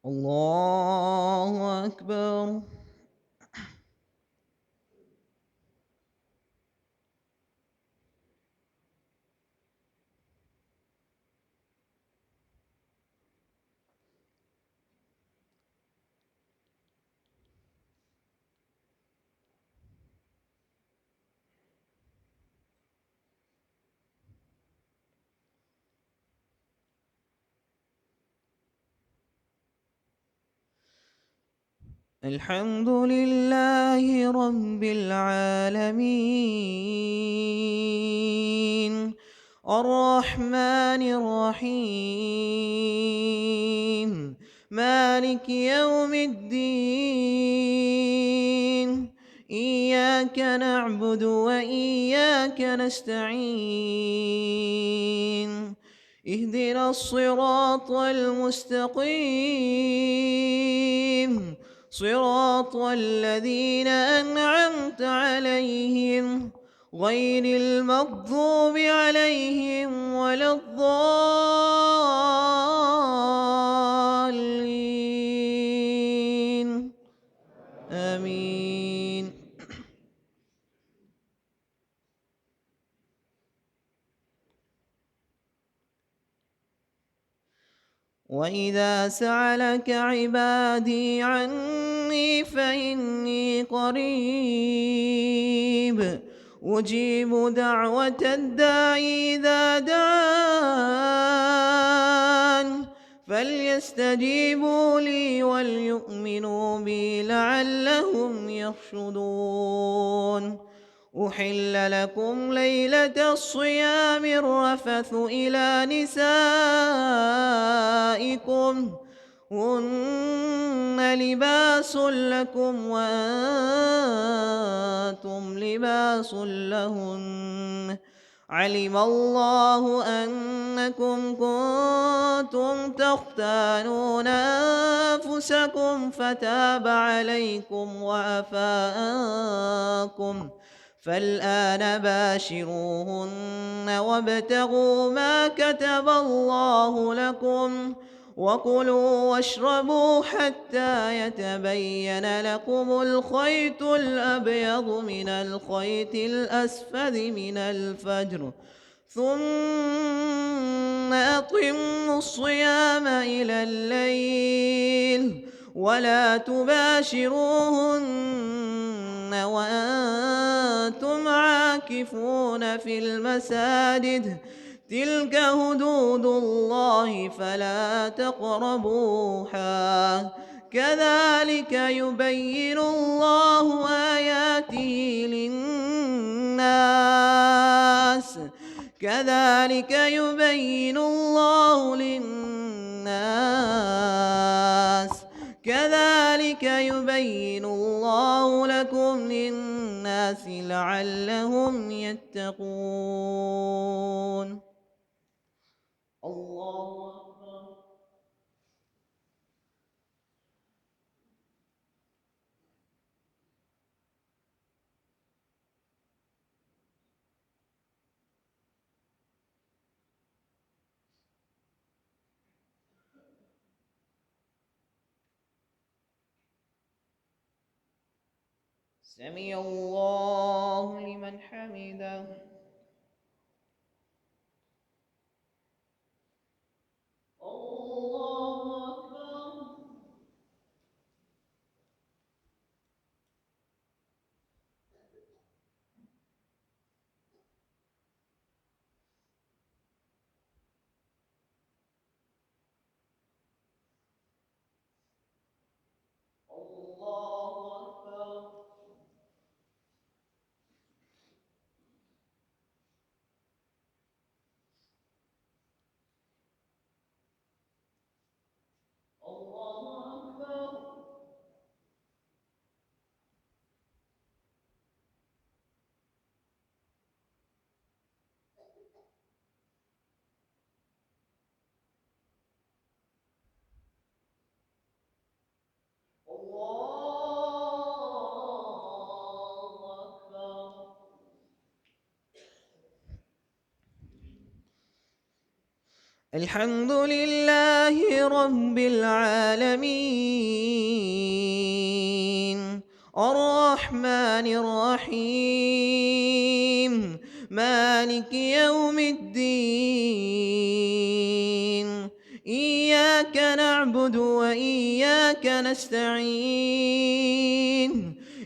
الله أكبر. الحمد لله رب العالمين، الرحمن الرحيم، مالك يوم الدين. إياك نعبد وإياك نستعين، اهدنا الصراط المستقيم، صراط الذين أنعمت عليهم غير المغضوب عليهم ولا الضالين. آمين. وإذا سألك عبادي عني فإني قريب أجيب دعوة الداعي إذا دعان، فليستجيبوا لي وليؤمنوا بي لعلهم يرشدون. أحل لكم ليلة الصيام الرفث إلى نسائكم هن لباس لكم وأنتم لباس لهن، علم الله أنكم كنتم تختانون أنفسكم فتاب عليكم وعفى عنكم، فالآن باشروهن وابتغوا ما كتب الله لكم، وكلوا واشربوا حتى يتبين لكم الخيط الأبيض من الخيط الأسود من الفجر، ثم أتموا الصيام إلى الليل ولا تباشروهن وأنتم عاكفون في المساجد، تلك حدود الله فلا تقربوها، كذلك يبين الله آياته للناس، كذلك يبين الله للناس، كذلك يبين الله لكم للناس لعلهم يتقون. الله أكبر. سمع الله لمن حمده. الله أكبر. الله أكبر. الحمد لله رب العالمين الرحمن الرحيم مالك يوم الدين إياك نعبد وإياك نستعين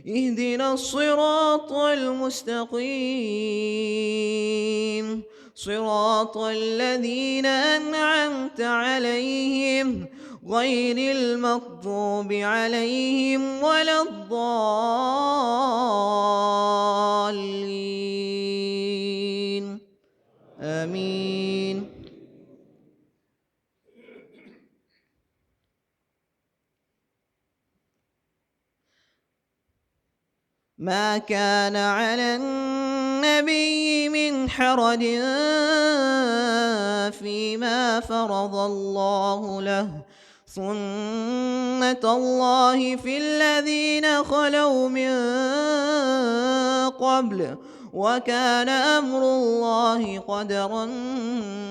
اهدنا الصراط المستقيم صراط الذين أنعمت عليهم غير المغضوب عليهم ولا الضالين آمين. ما كان على النبي من حرج فيما فرض الله له سنة الله في الذين خلوا من قبل وكان أمر الله قدرا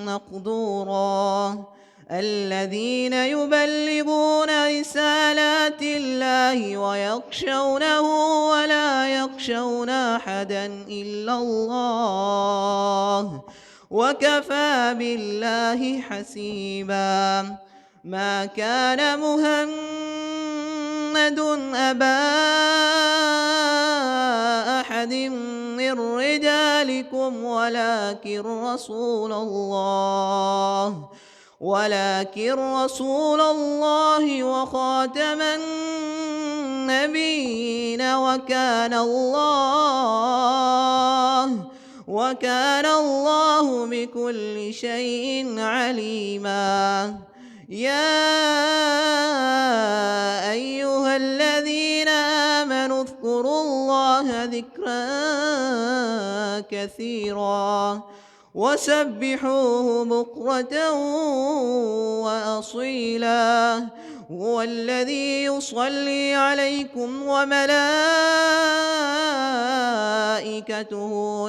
مقدورا الذين يبلغون رسالات الله ويخشونه ولا يخشون أحدا إلا الله وكفى بالله حسيبا ما كان محمد أبا أحد من رجالكم ولكن رسول الله وخاتم النبيين وكان الله بكل شيء عليما يا أيها الذين آمنوا اذكروا الله ذكرا كثيرا وسبحوه بكرة وأصيلا هو الذي يصلي عليكم وملائكته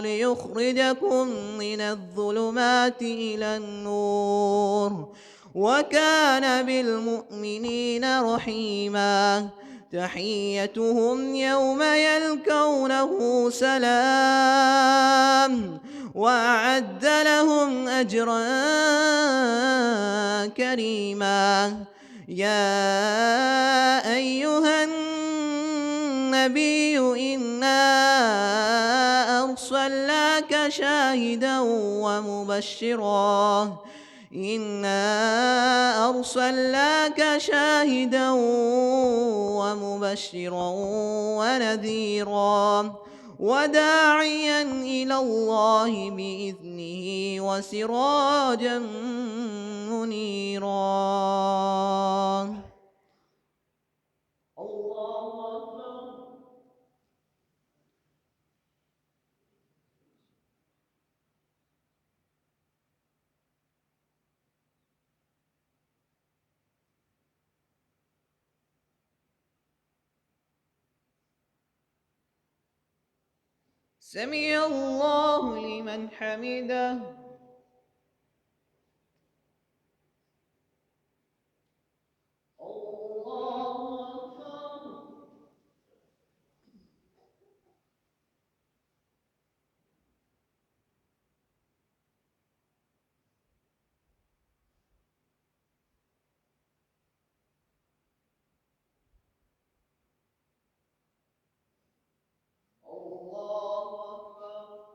ليخرجكم من الظلمات إلى النور وكان بالمؤمنين رحيما تحيتهم يوم يلقونه سلام وأعد لهم أجرا كريما يا أيها النبي إنا أرسلناك شاهدا ومبشرا ونذيرا وداعيا إلى الله بإذنه وسراجا منيرا. الله أكبر. سمع الله لمن حمده. الله أكبر. الله أكبر.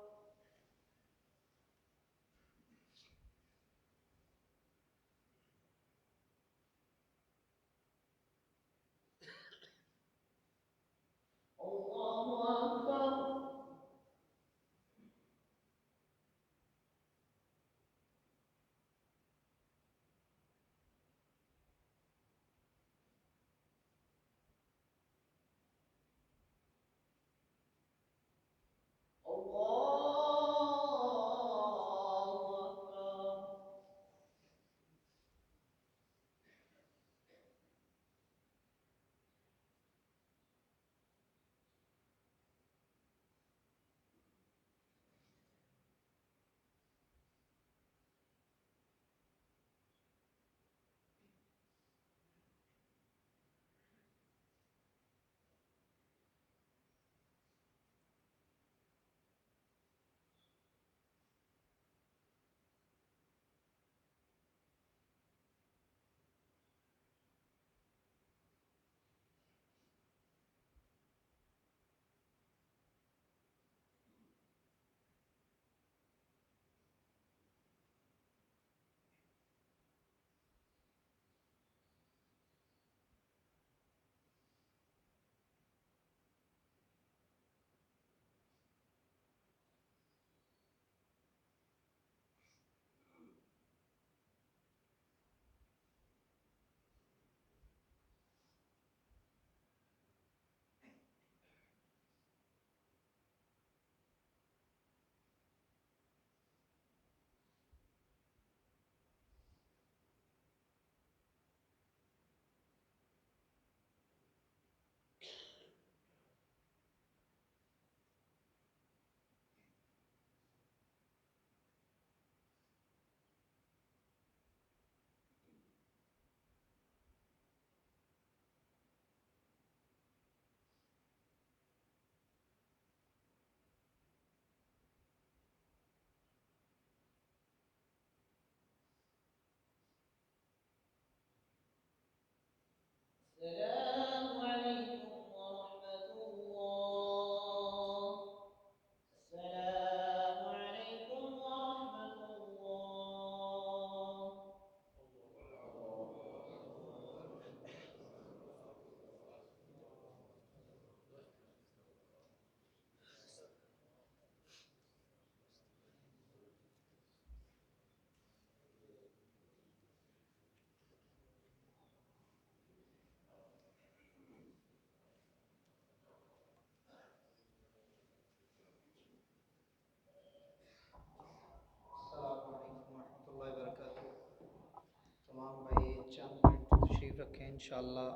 इंशाअल्लाह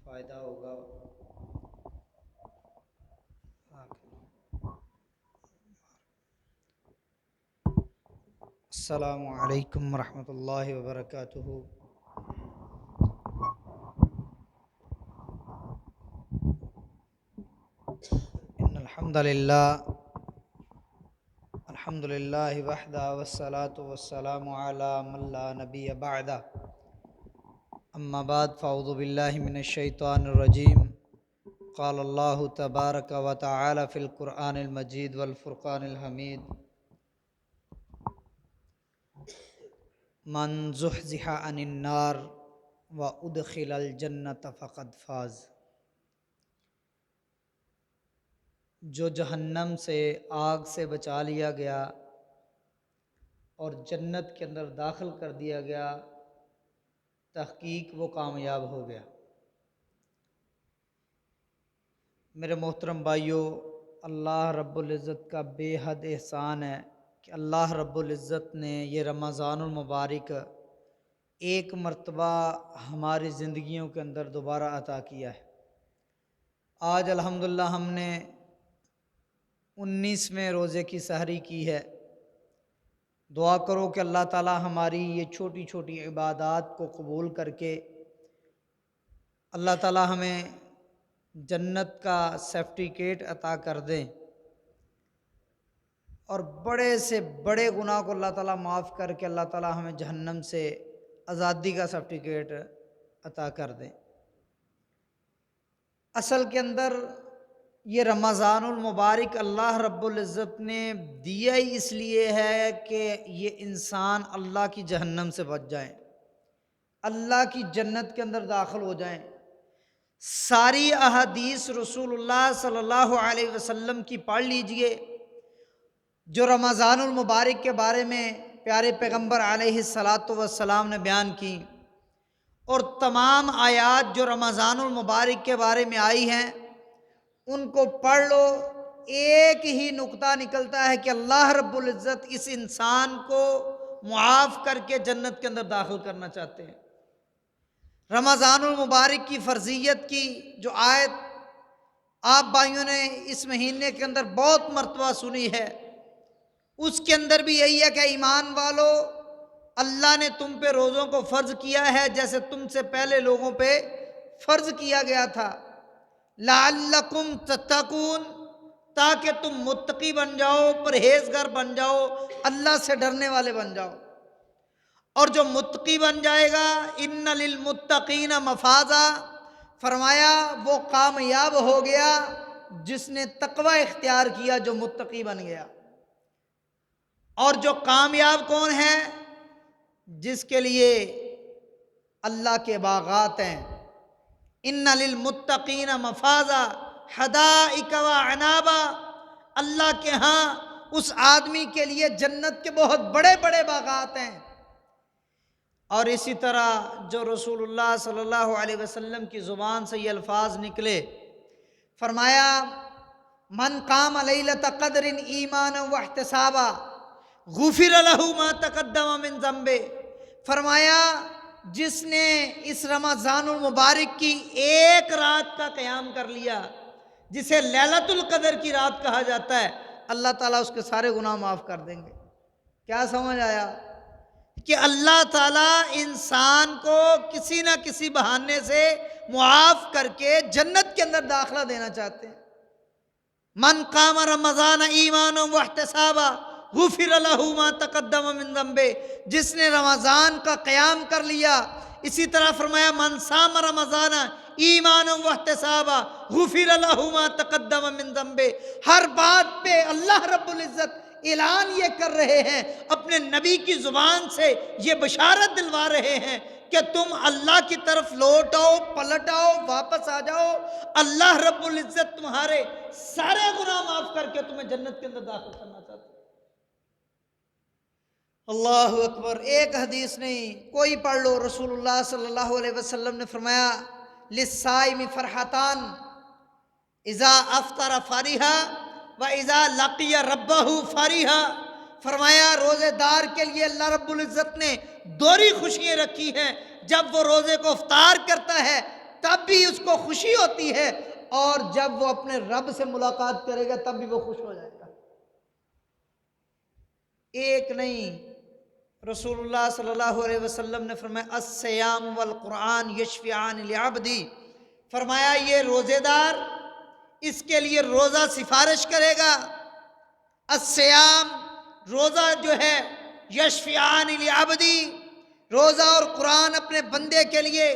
फ़ायदा होगा। अस्सलामु अलैकुम वरहमतुल्लाहि वबरकातुहू। इन्नल हम्दुलिल्लाह अल्हम्दुलिल्लाहि वहदा वस्सलातु वस्सलामु अला मन ला नबिय्य बअदा। अम्मा बाद फ़अऊज़ु बिल्लाहि मिनश शैतानिर रजीम। क़ाल अल्लाहु तबारक व तआला फ़िल क़ुरआनिल मजीद वल फ़ुरक़ानिल हमीद। मन ज़ुहज़िहा अनिन नार व उदखिलल जन्नत फ़क़द फ़ाज़। जो जहन्नम से, आग से बचा लिया गया और जन्नत के अंदर दाखिल कर दिया गया, तहकीक वो कामयाब हो गया। मेरे मोहतरम भाइयों, अल्लाह रब्बुल इज़्ज़त का बेहद एहसान है कि अल्लाह रब्बुल इज़्ज़त ने ये रमज़ानुल मुबारक एक मर्तबा हमारी ज़िंदगियों के अंदर दोबारा अता किया है। आज अल्हम्दुलिल्लाह हमने 19वें रोज़े की सहरी की है। दुआ करो कि अल्लाह ताला हमारी ये छोटी छोटी इबादात को कबूल करके अल्लाह ताला हमें जन्नत का सर्टिफिकेट अता कर दें और बड़े से बड़े गुनाह को अल्लाह ताला माफ़ करके अल्लाह ताला हमें जहन्नम से आज़ादी का सर्टिफिकेट अता कर दें। असल के अंदर ये रमज़ानुल मुबारक अल्लाह रब्बुल इज़्ज़त ने दिया ही इसलिए है कि ये इंसान अल्लाह की जहन्नम से बच जाए, अल्लाह की जन्नत के अंदर दाखिल हो जाएं। सारी अहादीस रसूलुल्लाह सल्लल्लाहु अलैहि वसल्लम की पढ़ लीजिए, जो रमज़ानुल मुबारक के बारे में प्यारे पैगम्बर अलैहिस्सलातु वस्सलाम ने बयान की, और तमाम आयात जो रमज़ानुल मुबारक के बारे में आई हैं उनको पढ़ लो। एक ही नुक्ता निकलता है कि अल्लाह रब्बुल इज़्ज़त इस इंसान को मुआफ़ करके जन्नत के अंदर दाखिल करना चाहते हैं। रमज़ानुल मुबारक की फ़र्ज़ियत की जो आयत आप भाइयों ने इस महीने के अंदर बहुत मर्तबा सुनी है, उसके अंदर भी यही है कि ईमान वालों, अल्लाह ने तुम पे रोज़ों को फ़र्ज़ किया है जैसे तुमसे पहले लोगों पे फ़र्ज़ किया गया था। लअल्लकुम तत्तकून, ताकि तुम मुत्तकी बन जाओ, परहेज़गार बन जाओ, अल्लाह से डरने वाले बन जाओ। और जो मुत्तकी बन जाएगा, इन्ना लिल मुत्तकीना मफाज़ा, फरमाया वो कामयाब हो गया जिसने तकवा इख्तियार किया, जो मुत्तकी बन गया। और जो कामयाब कौन है? जिसके लिए अल्लाह के बागात हैं। इन्ना लिल मुत्तकीना मफाज़ा हदाइका व अनाबा, अल्लाह के यहाँ उस आदमी के लिए जन्नत के बहुत बड़े बड़े बागात हैं। और इसी तरह जो रसूलुल्लाह सल्लल्लाहु अलैहि वसल्लम की ज़ुबान से ये अल्फाज निकले, फरमाया मन काम लैलत क़द्रिन ईमानन व इहतिसाबा गुफ़िर लहू मा तक़द्दम मिन ज़ंबे। फरमाया जिसने इस रमज़ानुल मुबारक की एक रात का क़याम कर लिया, जिसे लैलतुल क़द्र की रात कहा जाता है, अल्लाह ताला उसके सारे गुनाह माफ़ कर देंगे। क्या समझ आया? कि अल्लाह ताला इंसान को किसी न किसी बहाने से मुआफ़ करके जन्नत के अंदर दाखिला देना चाहते हैं। मन काम रमज़ान ईमानन व इहतिसाबा गुफ़िर लहू मा तक़द्दम मिन ज़ंबे, जिसने रमज़ान का क़याम कर लिया। इसी तरह फरमाया मन साम रमज़ान ईमानन व इहतिसाबा गुफ़िर लहू मा तक़द्दम मिन ज़ंबे। हर बात पे अल्लाह रब्बुल इज़्ज़त ऐलान ये कर रहे हैं, अपने नबी की ज़ुबान से ये बशारत दिलवा रहे हैं कि तुम अल्लाह की तरफ लौट आओ, पलट आओ, वापस आ जाओ। अल्लाह रब्बुल इज़्ज़त तुम्हारे सारे गुनाह माफ़ करके तुम्हें जन्नत के अंदर दाखिल करना चाहते हैं। अल्लाहु अकबर। एक हदीस नहीं, कोई पढ़ लो। रसूलुल्लाह सल्लल्लाहु अलैहि वसल्लम ने फरमाया लिस्साइमी फरहतान इज़ा अफ्तर फरिहा व इज़ा लक़िया रब्बहु फरिहा। फरमाया रोज़ेदार के लिए अल्लाह रब्बुल इज़्ज़त ने दोहरी खुशियाँ रखी हैं। जब वो रोज़े को इफ्तार करता है तब भी उसको खुशी होती है, और जब वो अपने रब से मुलाकात करेगा तब भी वो खुश हो जाएगा। एक नहीं, रसूलुल्लाह सल्लल्लाहु अलैहि वसल्लम ने फरमाया अस्सियाम वल कुरान यशफियान लिअब्दी, फरमाया ये रोज़ेदार, इसके लिए रोज़ा सिफारिश करेगा। अस्सियाम, रोज़ा जो है, यशफियान लिअब्दी, रोज़ा और कुरान अपने बंदे के लिए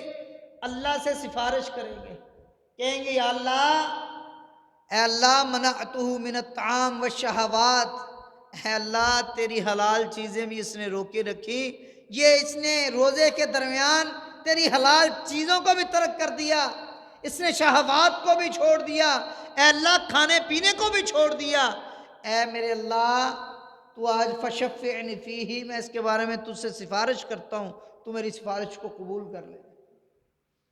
अल्लाह से सिफारिश करेंगे, कहेंगे या अल्लाह, ए अल्लाह मनाअतुहु मिनत ताम व शहवात, है अल्लाह तेरी हलाल चीज़ें भी इसने रोके रखी, ये इसने रोज़े के दरमियान तेरी हलाल चीज़ों को भी तर्क कर दिया, इसने शहवात को भी छोड़ दिया, ए अल्लाह खाने पीने को भी छोड़ दिया। ए मेरे अल्लाह, तू आज फशफ़िअनी फ़ीही, मैं इसके बारे में तुझसे सिफारिश करता हूँ, तू मेरी सिफारिश को कबूल कर ले।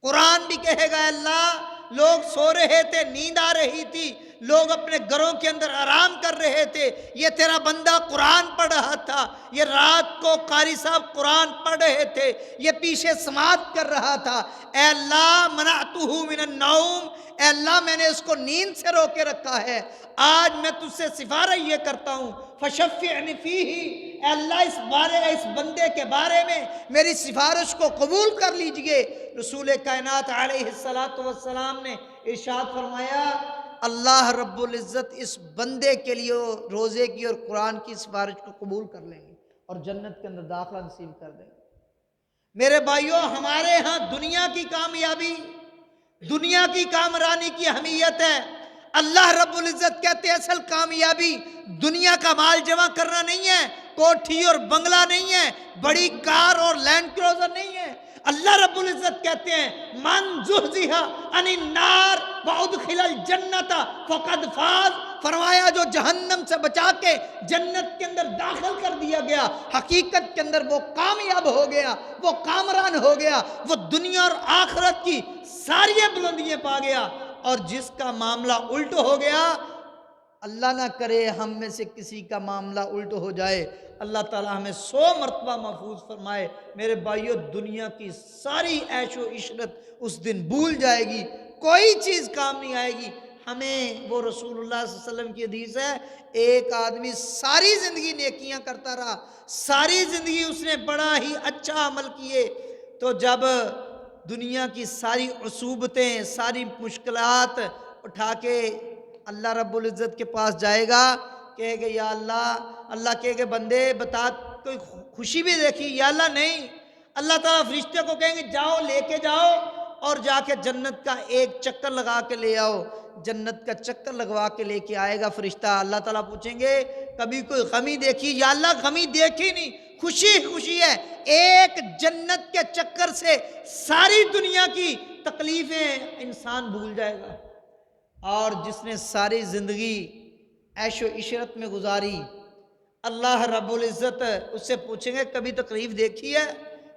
कुरान भी कहेगा अल्लाह, लोग सो रहे थे, नींद आ रही थी, लोग अपने घरों के अंदर आराम कर रहे थे, ये तेरा बंदा कुरान पढ़ रहा था, ये रात को कारी साहब कुरान पढ़ रहे थे, ये पीछे समात कर रहा था। ए अल्लाह मनाअतुहु मिनन नौम, ए अल्लाह मैंने उसको नींद से रोके रखा है, आज मैं तुझसे सिफारिश ये करता हूँ, फशफ़िअनी फ़ीही, ए अल्लाह इस बंदे के बारे में मेरी सिफारिश को कबूल कर लीजिए। रसूल कायनात अलैहिस्सलातु वस्सलाम ने इरशाद फरमाया, अल्लाह रब्बुल इज़्ज़त इस बंदे के लिए रोज़े की और कुरान की सिफारिश को कबूल कर लेंगे और जन्नत के अंदर दाखिला नसीब कर देंगे। मेरे भाइयों, हमारे यहाँ दुनिया की कामयाबी, दुनिया की कामरानी की अहमियत है। अल्लाह रब्बुल इज़्ज़त कहते हैं असल कामयाबी दुनिया का माल जमा करना नहीं है, कोठी और बंगला नहीं है, बड़ी कार और लैंड क्रूजर नहीं है। अल्लाह रब्बुल इज़्ज़त कहते हैं मन ज़ुहज़िहा अनिन नार व उदखिलल जन्नत फ़क़द फ़ाज़, फरमाया जो जहन्नम से बचा के जन्नत के अंदर दाखिल कर दिया गया, हकीकत के अंदर वो कामयाब हो गया, वो कामरान हो गया, वो दुनिया और आखिरत की सारी बुलंदियां पा गया। और जिसका मामला उल्ट हो गया, अल्लाह ना करे हम में से किसी का मामला उल्ट हो जाए, अल्लाह ताला हमें 100 मरतबा महफूज फरमाए। मेरे भाइयों, दुनिया की सारी ऐशो इशरत उस दिन भूल जाएगी, कोई चीज़ काम नहीं आएगी हमें। वो रसूलुल्लाह सल्लल्लाहु अलैहि वसल्लम की हदीस है, एक आदमी सारी ज़िंदगी नेकियां करता रहा, सारी ज़िंदगी उसने बड़ा ही अच्छा अमल किए, तो जब दुनिया की सारी उसूबतें, सारी मुश्किलात उठा के अल्लाह रब्बुल इज़्ज़त के पास जाएगा, कहेगा या अल्लाह, अल्लाह कहेगा बंदे बता कोई खुशी भी देखी, या अल्लाह नहीं। अल्लाह ताला फरिश्ते को कहेंगे जाओ लेके जाओ और जाके जन्नत का एक चक्कर लगा के ले आओ। जन्नत का चक्कर लगवा के लेके आएगा फरिश्ता। अल्लाह ताला पूछेंगे कभी कोई गमी देखी, या अल्लाह गमी देखी नहीं, खुशी खुशी है। एक जन्नत के चक्कर से सारी दुनिया की तकलीफें इंसान भूल जाएगा। और जिसने सारी ज़िंदगी ऐशो इशरत में गुजारी, अल्लाह रब्बुल इज़्ज़त उससे पूछेंगे कभी तकलीफ़ देखी है,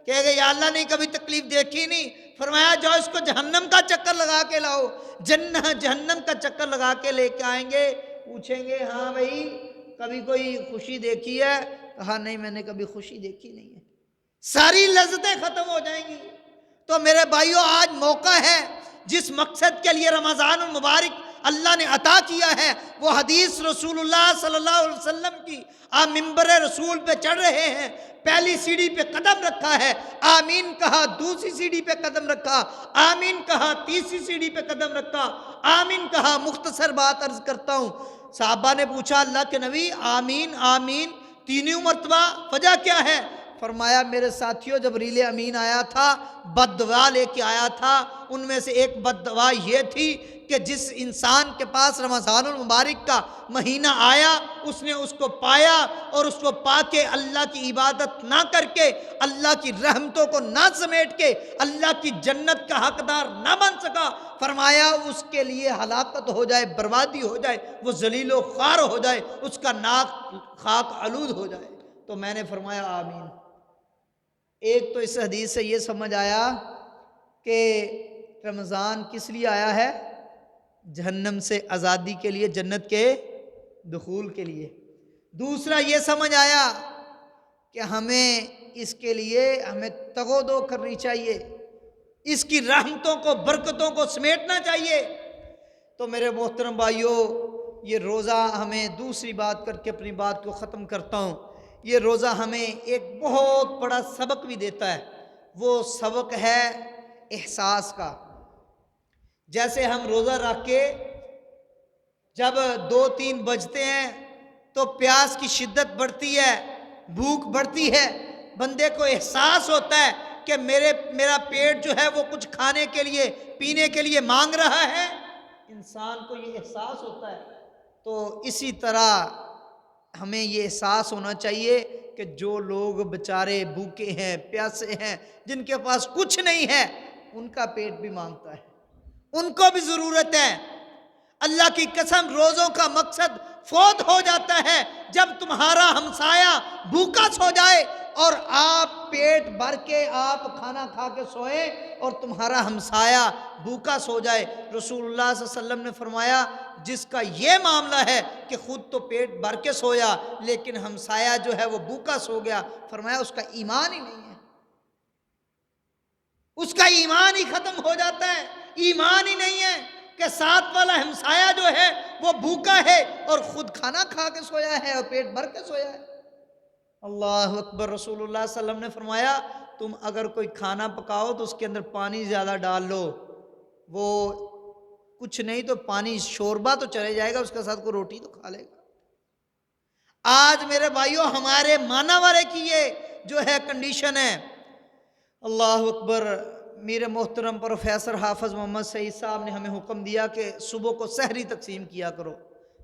कहेगा या अल्लाह नहीं कभी तकलीफ़ देखी नहीं। फरमाया जाओ इसको जहन्नम का चक्कर लगा के लाओ। जहन्नम का चक्कर लगा के लेके आएंगे, पूछेंगे हाँ भाई कभी कोई खुशी देखी है, कहा नहीं मैंने कभी खुशी देखी नहीं है। सारी लज्जतें ख़त्म हो जाएंगी। तो मेरे भाइयों, आज मौका है, जिस मकसद के लिए रमज़ान मुबारक अल्लाह ने अता किया है, वो हदीस रसूलुल्लाह सल्लल्लाहु अलैहि वसल्लम की। आप मिंबर रसूल पे चढ़ रहे हैं, पहली सीढ़ी पे कदम रखा है, आमीन कहा, दूसरी सीढ़ी पे कदम रखा, आमीन कहा, तीसरी सीढ़ी पे कदम रखा, आमीन कहा। मुख्तसर बात अर्ज करता हूँ, साहबा ने पूछा अल्लाह के नबी आमीन आमीन तीनों मरतबा वजह क्या है? फरमाया मेरे साथियों, जब रीले अमीन आया था बद्दुआ लेके आया था, उनमें से एक बद्दुआ ये थी कि जिस इंसान के पास रमज़ानुल मुबारक का महीना आया, उसने उसको पाया और उसको पाके अल्लाह की इबादत ना करके, अल्लाह की रहमतों को ना समेट के अल्लाह की जन्नत का हकदार ना बन सका, फरमाया उसके लिए हलाकत हो जाए, बर्बादी हो जाए, वो जलीलो ख़ार हो जाए, उसका नाक खाक आलूद हो जाए। तो मैंने फरमाया आमीन। एक तो इस हदीस से ये समझ आया कि रमज़ान किस लिए आया है? जहन्नम से आज़ादी के लिए, जन्नत के दुखूल के लिए। दूसरा ये समझ आया कि हमें इसके लिए हमें तगोदो करनी चाहिए, इसकी रहमतों को बरकतों को समेटना चाहिए। तो मेरे मोहतरम भाइयों, ये रोज़ा हमें, दूसरी बात करके अपनी बात को ख़त्म करता हूँ, ये रोज़ा हमें एक बहुत बड़ा सबक भी देता है। वो सबक है एहसास का। जैसे हम रोज़ा रख के जब 2-3 बजते हैं तो प्यास की शिद्दत बढ़ती है, भूख बढ़ती है, बंदे को एहसास होता है कि मेरा पेट जो है वो कुछ खाने के लिए पीने के लिए मांग रहा है, इंसान को ये एहसास होता है। तो इसी तरह हमें ये एहसास होना चाहिए कि जो लोग बेचारे भूखे हैं, प्यासे हैं, जिनके पास कुछ नहीं है, उनका पेट भी मांगता है, उनको भी ज़रूरत है। अल्लाह की कसम, रोज़ों का मकसद फौत हो जाता है जब तुम्हारा हमसाया भूखा सो जाए और आप पेट भर के आप खाना खा के सोए और तुम्हारा हमसाया भूखा सो जाए। रसूलुल्लाह सल्लल्लाहु अलैहि वसल्लम ने फरमाया, जिसका ये मामला है कि खुद तो पेट भर के सोया लेकिन हमसाया जो है वो भूखा सो गया, फरमाया उसका ईमान ही नहीं है, उसका ईमान ही खत्म हो जाता है। ईमान ही नहीं है कि साथ वाला हमसाया जो है वो भूखा है और खुद खाना खा के सोया है और पेट भर के सोया है। अल्लाह अकबर। रसूलुल्लाह सल्लल्लाहु अलैहि वसल्लम ने फरमाया, तुम अगर कोई खाना पकाओ तो उसके अंदर पानी ज़्यादा डाल लो, वो कुछ नहीं तो पानी शोरबा तो चले जाएगा, उसके साथ कोई रोटी तो खा लेगा। आज मेरे भाइयों, हमारे माना वाले की ये जो है कंडीशन है। अल्लाह अकबर। मेरे मोहतरम प्रोफेसर हाफिज़ मोहम्मद सईद साहब ने हमें हुक्म दिया कि सुबह को सहरी तकसीम किया करो।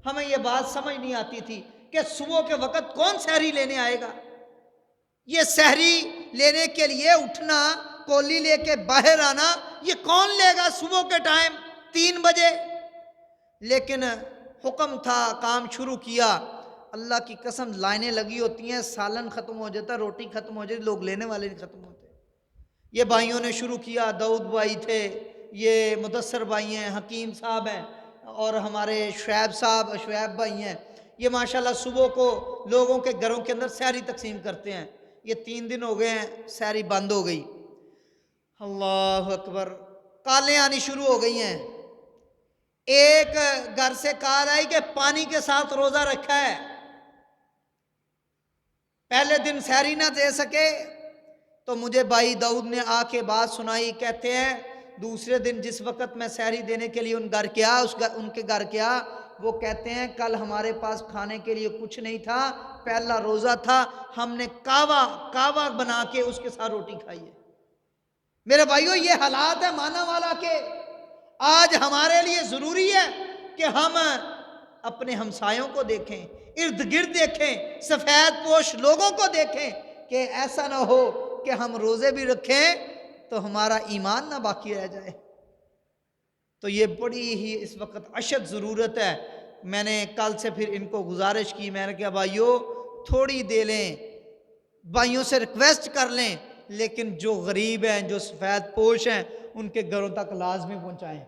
हमें यह बात समझ नहीं आती थी कि सुबह के वक़्त कौन सहरी लेने आएगा। ये सहरी लेने के लिए उठना, कोली लेके बाहर आना, ये कौन लेगा सुबह के टाइम 3 बजे। लेकिन हुक्म था, काम शुरू किया। अल्लाह की कसम, लाइनें लगी होती हैं, सालन ख़त्म हो जाता, रोटी ख़त्म हो जाती, लोग लेने वाले नहीं ख़त्म होते। ये भाइयों ने शुरू किया, दाऊद भाई थे, ये मुदस्सर भाई हैं, हकीम साहब हैं और हमारे शुएब भाई हैं। ये माशाल्लाह सुबह को लोगों के घरों के अंदर सहरी तकसीम करते हैं। ये 3 दिन हो गए हैं, सहरी बंद हो गई। अल्लाह अकबर। कालें आनी शुरू हो गई हैं। एक घर से कॉल आई कि पानी के साथ रोज़ा रखा है। पहले दिन सहरी ना दे सके तो मुझे भाई दाऊद ने आके बात सुनाई। कहते हैं दूसरे दिन जिस वक़्त मैं सहरी देने के लिए उनके घर गया, वो कहते हैं कल हमारे पास खाने के लिए कुछ नहीं था, पहला रोज़ा था, हमने कावा बना के उसके साथ रोटी खाई है। मेरे भाइयों, ये हालात है माना वाला के। आज हमारे लिए ज़रूरी है कि हम अपने हमसायों को देखें, इर्द गिर्द देखें, सफ़ेद पोश लोगों को देखें कि ऐसा ना हो कि हम रोज़े भी रखें तो हमारा ईमान ना बाकी रह जाए। तो ये बड़ी ही इस वक्त अशद ज़रूरत है। मैंने कल से फिर इनको गुजारिश की, मैंने कहा भाइयों थोड़ी दे लें, भाइयों से रिक्वेस्ट कर लें, लेकिन जो गरीब हैं, जो सफ़ेद पोश हैं, उनके घरों तक लाजमी पहुँचाएँ।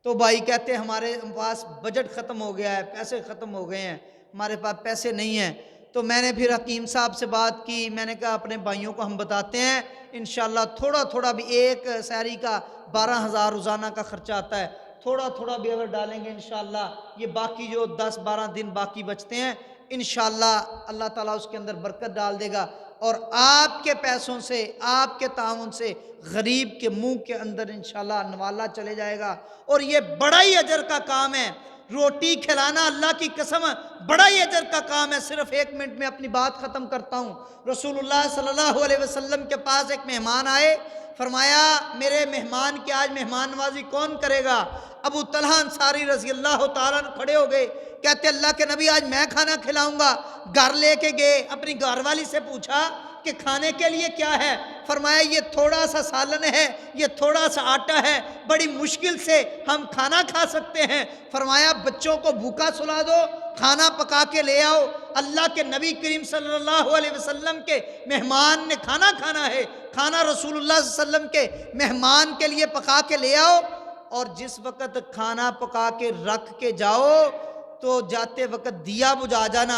तो भाई कहते हैं हमारे पास बजट ख़त्म हो गया है, पैसे ख़त्म हो गए हैं, हमारे पास पैसे नहीं हैं। तो मैंने फिर हकीम साहब से बात की, मैंने कहा अपने भाइयों को हम बताते हैं, इंशाल्लाह थोड़ा थोड़ा भी, एक सहरी का 12,000 रोज़ाना का ख़र्चा आता है, थोड़ा थोड़ा भी अगर डालेंगे इंशाल्लाह ये बाकी जो 10-12 दिन बाकी बचते हैं, इंशाल्लाह अल्लाह ताला उसके अंदर बरकत डाल देगा और आपके पैसों से, आपके ताउन से गरीब के मुंह के अंदर इंशाल्लाह नवाला चले जाएगा। और ये बड़ा ही अजर का काम है, रोटी खिलाना अल्लाह की कसम बड़ा ही अजर का काम है। सिर्फ 1 मिनट में अपनी बात ख़त्म करता हूँ। रसूलुल्लाह सल्लल्लाहु अलैहि वसल्लम के पास एक मेहमान आए, फरमाया मेरे मेहमान की आज मेहमान नवाजी कौन करेगा। अबू तलहा अंसारी रज़ी अल्लाह ताला अन्हु खड़े हो गए, कहते अल्लाह के नबी आज मैं खाना खिलाऊंगा। घर लेके गए, अपनी घरवाली से पूछा कि खाने के लिए क्या है। फरमाया ये थोड़ा सा सालन है, ये थोड़ा सा आटा है, बड़ी मुश्किल से हम खाना खा सकते हैं। फरमाया बच्चों को भूखा सुला दो, खाना पका के ले आओ। अल्लाह के नबी करीम सल्लल्लाहु अलैहि वसल्लम के मेहमान ने खाना खाना है, खाना रसूलुल्लाह सल्लल्लाहु अलैहि वसल्लम के मेहमान के लिए पका के ले आओ। और जिस वक़्त खाना पका के रख के जाओ तो जाते वक़्त दिया बुझा जाना,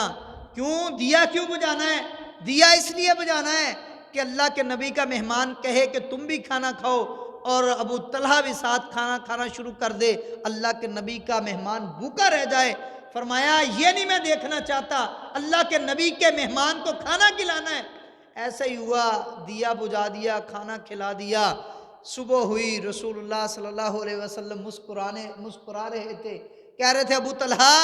क्यों दिया क्यों बुझाना है? दिया इसलिए बुझाना है कि अल्लाह के नबी का मेहमान कहे कि तुम भी खाना खाओ, और अबू तलहा भी साथ खाना खाना शुरू कर दे, अल्लाह के नबी का मेहमान भूखा रह जाए। फरमाया ये नहीं मैं देखना चाहता, अल्लाह के नबी के मेहमान को खाना खिलाना है। ऐसा ही हुआ, दिया बुझा दिया, खाना खिला दिया। सुबह हुई, रसूलुल्लाह सल्लल्लाहु अलैहि वसल्लम मुस्कुरा रहे थे, कह रहे थे अबू तलहा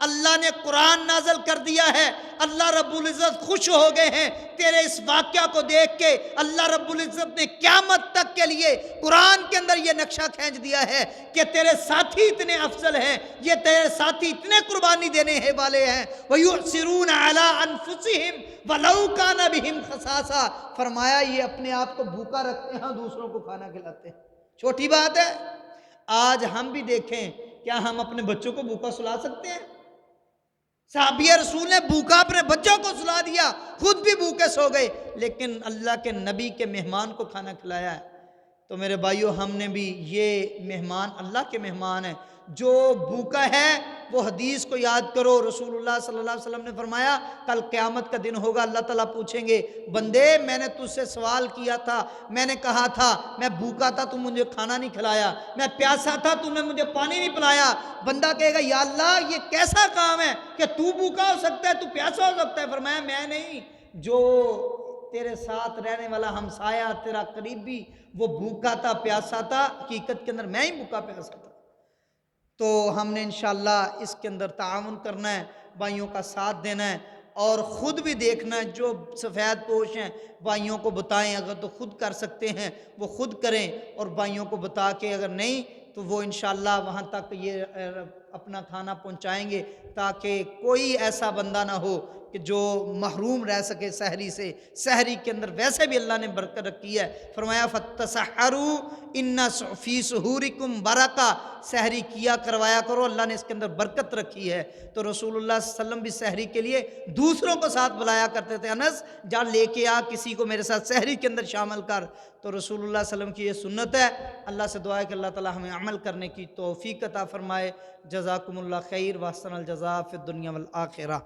अल्लाह ने कुरान नाज़िल कर दिया है, अल्लाह रब्बुल इज़्ज़त खुश हो गए हैं तेरे इस वाक़या को देख के। अल्लाह रब्बुल इज़्ज़त ने क़यामत तक के लिए कुरान के अंदर ये नक्शा खींच दिया है कि तेरे साथी इतने अफजल हैं, ये तेरे साथी इतने कुर्बानी देने हैं वाले हैं। वयुसिरून अला अनफुसिहिम वलौ काना बिहिम खसासा, फरमाया ये अपने आप को भूखा रखते हैं, दूसरों को खाना खिलाते हैं। छोटी बात है? आज हम भी देखें, क्या हम अपने बच्चों को भूखा सुला सकते हैं? साहबिया रसूल ने भूखा अपने बच्चों को सुला दिया, खुद भी भूखे सो गए, लेकिन अल्लाह के नबी के मेहमान को खाना खिलाया है। तो मेरे भाइयों, हमने भी ये मेहमान अल्लाह के मेहमान है। जो भूखा है वो हदीस को याद करो, रसूलुल्लाह सल्लल्लाहु अलैहि वसल्लम ने फरमाया कल क़यामत का दिन होगा, अल्लाह ताला पूछेंगे बंदे मैंने तुझसे सवाल किया था, मैंने कहा था मैं भूखा था तू मुझे खाना नहीं खिलाया, मैं प्यासा था तूने मुझे पानी नहीं पिलाया। बंदा कहेगा या अल्लाह ये कैसा काम है कि तू भूखा हो सकता है, तू प्यासा हो सकता है? फरमाया मैं नहीं, जो तेरे साथ रहने वाला हमसाया तेरा करीबी वो भूखा था प्यासा था, हकीकत के अंदर मैं ही भूखा प्यासा था। तो हमने इंशाअल्लाह इसके अंदर ताउन करना है, भाइयों का साथ देना है, और ख़ुद भी देखना है। जो सफ़ेद पोश हैं भाइयों को बताएं, अगर तो ख़ुद कर सकते हैं वो ख़ुद करें, और भाइयों को बता के अगर नहीं तो वो इंशाअल्लाह वहाँ तक ये अपना खाना पहुँचाएंगे, ताकि कोई ऐसा बंदा ना हो कि जो महरूम रह सके सहरी से। सहरी के अंदर वैसे भी अल्लाह ने बरकत रखी है, फरमाया फतसहरू इन्ना फी सुहूरिकुम बरका, सहरी किया करवाया करो, अल्लाह ने इसके अंदर बरकत रखी है। तो रसूलुल्लाह सल्लल्लाहु अलैहि वसल्लम भी सहरी के लिए दूसरों को साथ बुलाया करते थे, अनस जा लेके आ किसी को मेरे साथ सहरी के अंदर शामिल कर। तो रसूलुल्लाह सल्लल्लाहु अलैहि वसल्लम की ये सुन्नत है। अल्लाह से दुआ है कि अल्लाह ताला हमें अमल करने की तौफीक अता फरमाए। जज़ाकुमुल्लाह खैर व अहसनल जज़ा फ़िद दुनिया वल आखिरह।